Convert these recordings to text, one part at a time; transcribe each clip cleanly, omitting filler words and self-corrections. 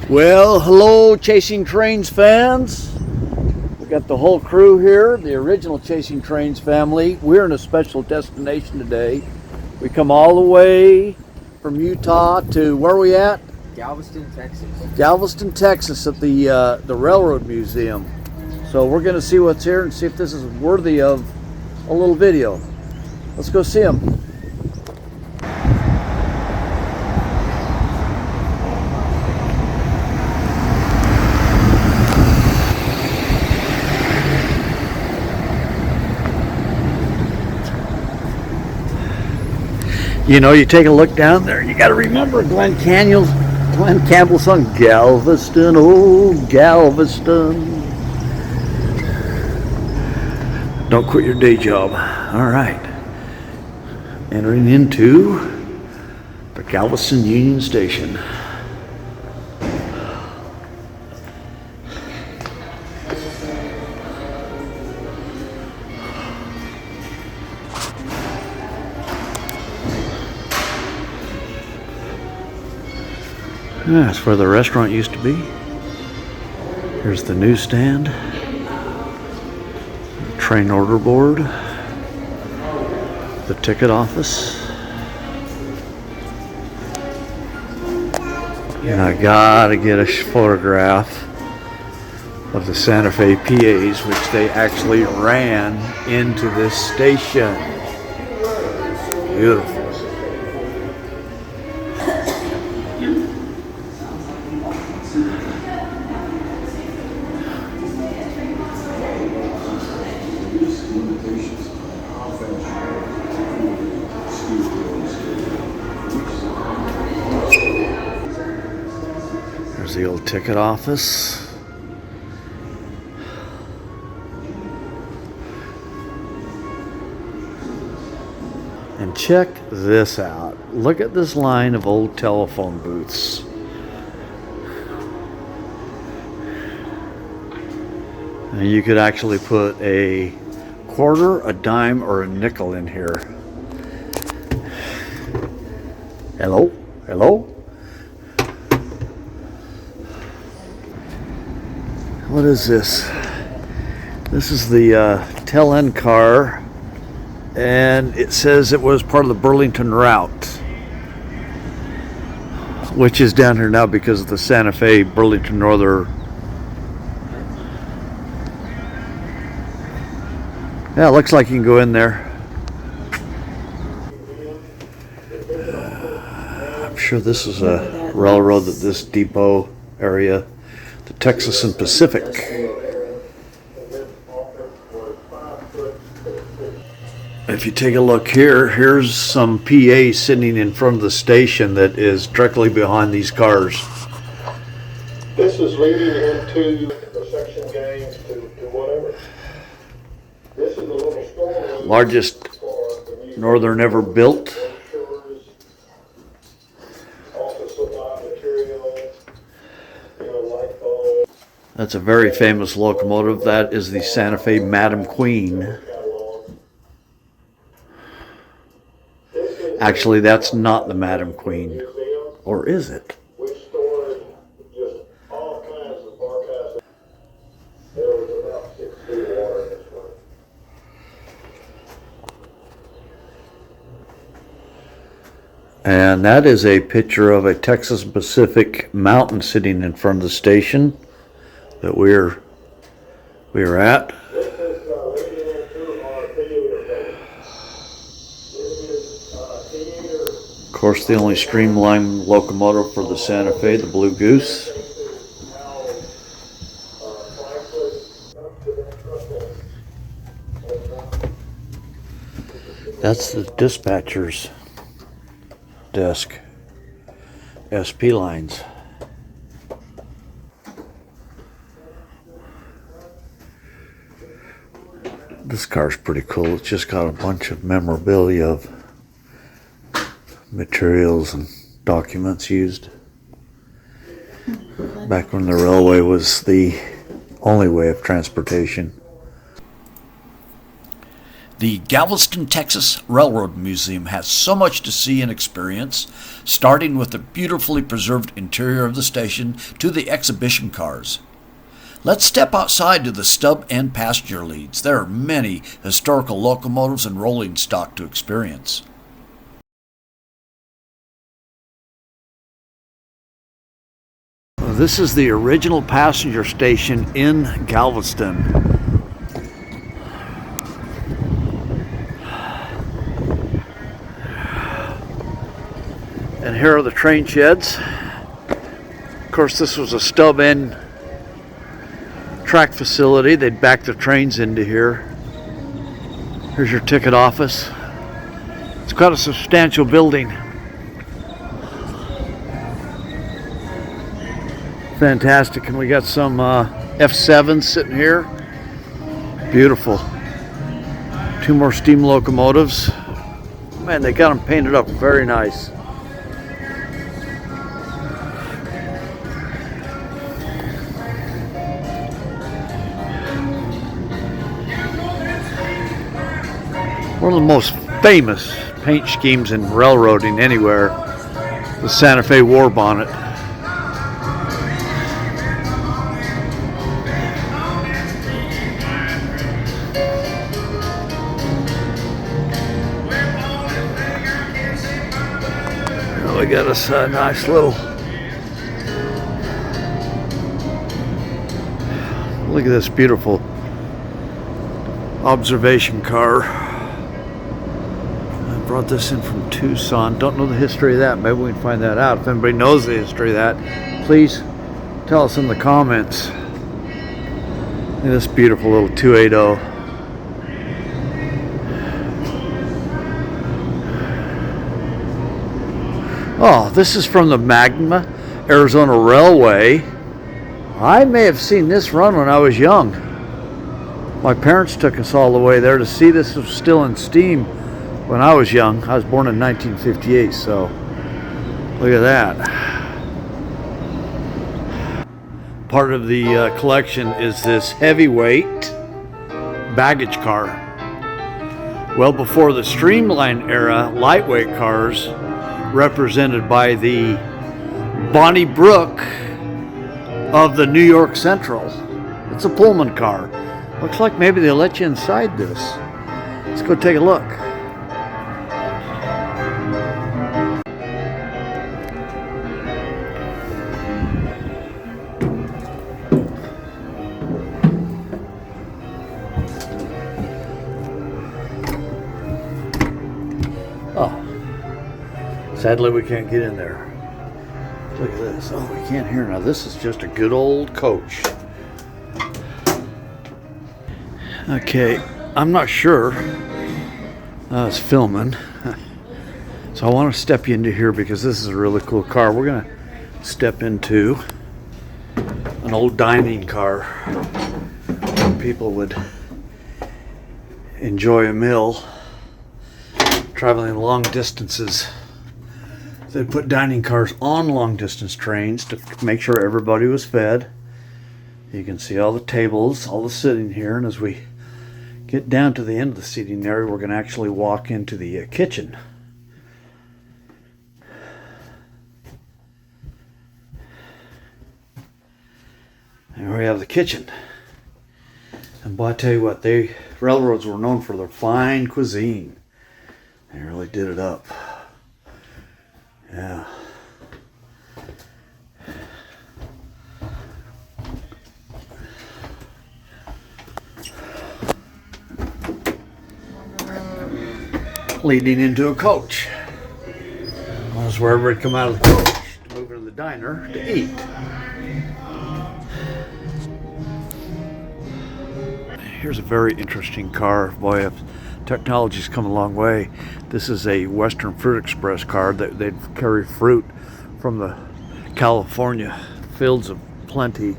Well, hello Chasing Trains fans. We got the whole crew here, the original Chasing Trains family. We're in a special destination today. We come all the way from Utah to where are we at? Galveston, Texas. Galveston, Texas at the Railroad Museum. So we're going to see what's here and see if this is worthy of a little video. Let's go see them. You know, you take a look down there, you got to remember Glenn Campbell's song, Galveston, oh Galveston. Don't quit your day job. All right. Entering into the Galveston Union Station. That's where the restaurant used to be. Here's the newsstand, train order board, the ticket office. And I gotta get a photograph of the Santa Fe PAs, which they actually ran into this station. Beautiful. There's the old ticket office. And check this out. Look at this line of old telephone booths. And you could actually put a quarter, a dime, or a nickel in here. Hello? Hello? What is this? This is the tail end car, and it says it was part of the Burlington route, which is down here now because of the Santa Fe Burlington Northern. Yeah, it looks like you can go in there. I'm sure this is a railroad, that this depot area, the Texas and Pacific. If you take a look here, here's some PA sitting in front of the station that is directly behind these cars. This is leading into the section gangs to whatever. This is the little store. Largest northern ever built. That's a very famous locomotive. That is the Santa Fe Madam Queen. Actually, that's not the Madam Queen. Or is it? And that is a picture of a Texas Pacific mountain sitting in front of the station that we're at. Of course, the only streamlined locomotive for the Santa Fe, the Blue Goose. That's the dispatcher's desk. SP lines. This car's pretty cool. It's just got a bunch of memorabilia of materials and documents used back when the railway was the only way of transportation. The Galveston, Texas Railroad Museum has so much to see and experience, starting with the beautifully preserved interior of the station to the exhibition cars. Let's step outside to the stub and passenger leads. There are many historical locomotives and rolling stock to experience. This is the original passenger station in Galveston. And here are the train sheds. Of course, this was a stub end track facility. They'd back the trains into here. Here's your ticket office. It's quite a substantial building. Fantastic. And we got some F7s sitting here. Beautiful. 2 more steam locomotives. Man, they got them painted up very nice. One of the most famous paint schemes in railroading anywhere, the Santa Fe War Bonnet. We got us a nice little, look at this beautiful observation car. I brought this in from Tucson. Don't know the history of that. Maybe we can find that out. If anybody knows the history of that, please tell us in the comments. Look at this beautiful little 280. Oh, this is from the Magma, Arizona Railway. I may have seen this run when I was young. My parents took us all the way there to see this. Was still in steam when I was young. I was born in 1958, so look at that. Part of the collection is this heavyweight baggage car. Well, before the Streamline era, lightweight cars represented by the Bonnie Brook of the New York Central. It's a Pullman car. Looks like maybe they let you inside this. Let's go take a look. Oh. Sadly, we can't get in there. Look at this. Oh, we can't hear now. This is just a good old coach. Okay, I'm not sure. It's filming. So I want to step you into here because this is a really cool car. We're going to step into an old dining car where people would enjoy a meal traveling long distances. They put dining cars on long distance trains to make sure everybody was fed. You can see all the tables, all the sitting here, and as we get down to the end of the seating area, we're going to actually walk into the kitchen. And we have the kitchen. And boy, I tell you what, railroads were known for their fine cuisine. They really did it up. Yeah. Leading into a coach. That's where everybody come out of the coach to move into the diner to eat. Here's a very interesting car. Boy, technology's come a long way. This is a Western Fruit Express car that they'd carry fruit from the California fields of plenty.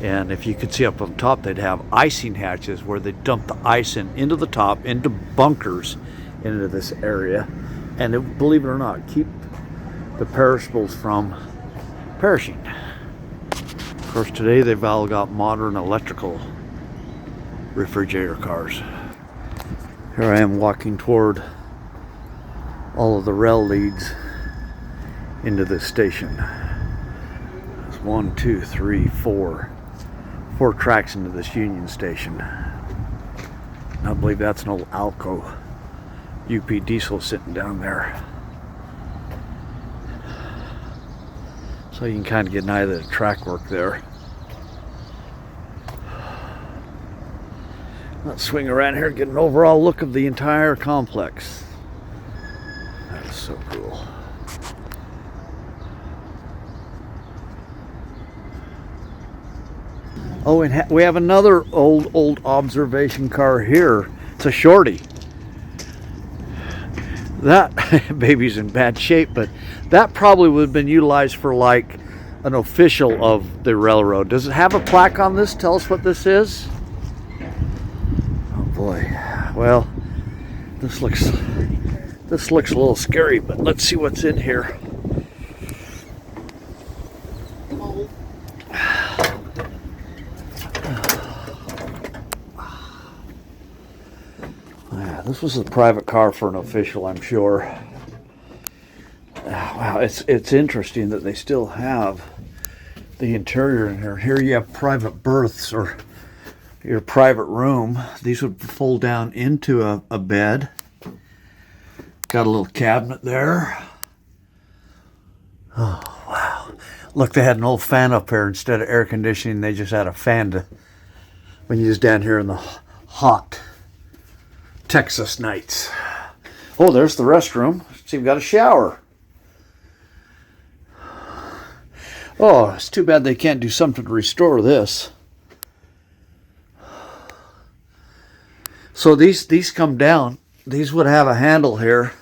And if you could see up on top, they'd have icing hatches where they dump the ice into the top, into bunkers, into this area. And it, believe it or not, keep the perishables from perishing. Of course, today they've all got modern electrical refrigerator cars. Here I am walking toward all of the rail leads into this station. There's 1, 2, 3, 4 tracks into this Union station. I believe that's an old Alco UP diesel sitting down there. So you can kind of get an idea of the track work there. Let's swing around here and get an overall look of the entire complex. That is so cool. Oh, and we have another old observation car here. It's a shorty. That baby's in bad shape, but that probably would have been utilized for like an official of the railroad. Does it have a plaque on this? Tell us what this is. Oh boy. Well, this looks a little scary, but let's see what's in here. This was a private car for an official, I'm sure. Wow, it's interesting that they still have the interior in here. Here you have private berths or your private room. These would fold down into a bed. Got a little cabinet there. Oh, wow. Look, they had an old fan up here. Instead of air conditioning, they just had a fan when you was down here in the hot Texas nights. Oh, there's the restroom. It's even got a shower. Oh, it's too bad they can't do something to restore this. So these come down. These would have a handle here.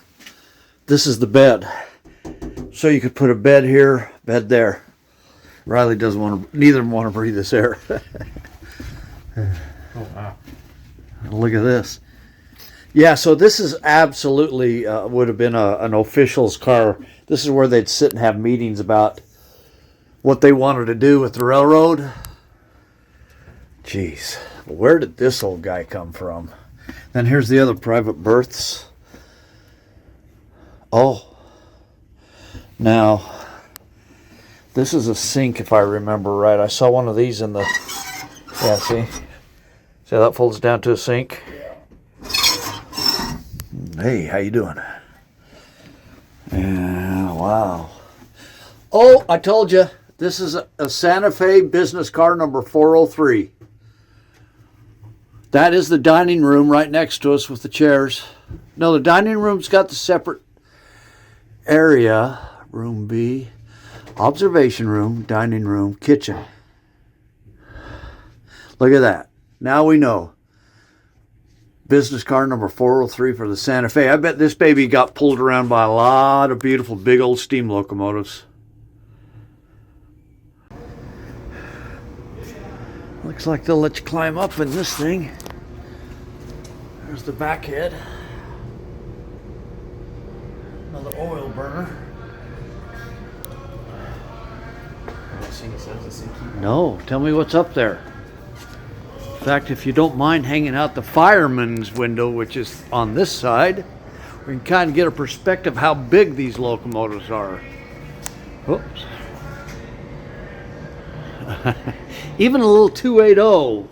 This is the bed. So you could put a bed here, bed there. Riley doesn't want to, neither of them want to breathe this air. Oh, wow. Look at this. Yeah, so this is absolutely would have been an official's car. This is where they'd sit and have meetings about what they wanted to do with the railroad. Jeez, where did this old guy come from? Then here's the other private berths. Oh, now this is a sink if I remember right. I saw one of these in the, yeah, see how that folds down to a sink? Hey, how you doing? Yeah, wow. Oh, I told you, this is a Santa Fe business car number 403. That is the dining room right next to us with the chairs. No, the dining room's got the separate area. Room B, observation room, dining room, kitchen. Look at that. Now we know. Business car number 403 for the Santa Fe. I bet this baby got pulled around by a lot of beautiful big old steam locomotives. Looks like they'll let you climb up in this thing. There's the back head. Another oil burner. No, tell me what's up there. In fact, if you don't mind hanging out the fireman's window, which is on this side, we can kind of get a perspective how big these locomotives are. Oops. Even a little 280,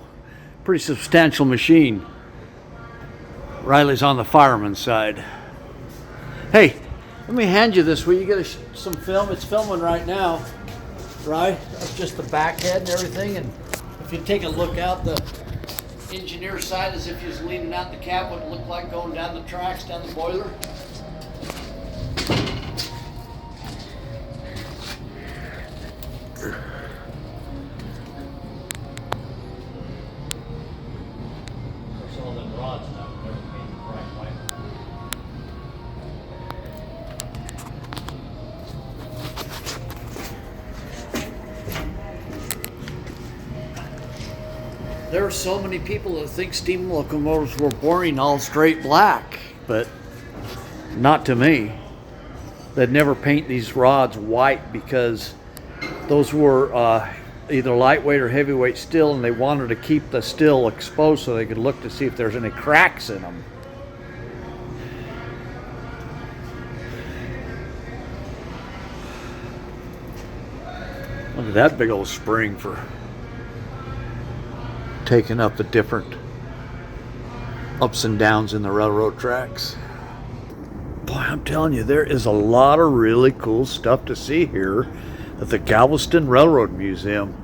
pretty substantial machine. Riley's on the fireman's side. Hey, let me hand you this. Will you get some film? It's filming right now, right? That's just the back head and everything. And if you take a look out the engineer side, as if he was leaning out the cab, what it looked like going down the tracks, down the boiler. There are so many people that think steam locomotives were boring all straight black, but not to me. They'd never paint these rods white because those were either lightweight or heavyweight steel, and they wanted to keep the steel exposed so they could look to see if there's any cracks in them. Look at that big old spring for taking up the different ups and downs in the railroad tracks. Boy, I'm telling you, there is a lot of really cool stuff to see here at the Galveston Railroad Museum.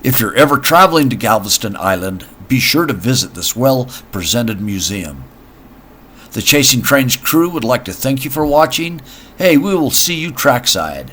If you're ever traveling to Galveston Island, be sure to visit this well-presented museum. The Chasing Trains crew would like to thank you for watching. Hey, we will see you trackside.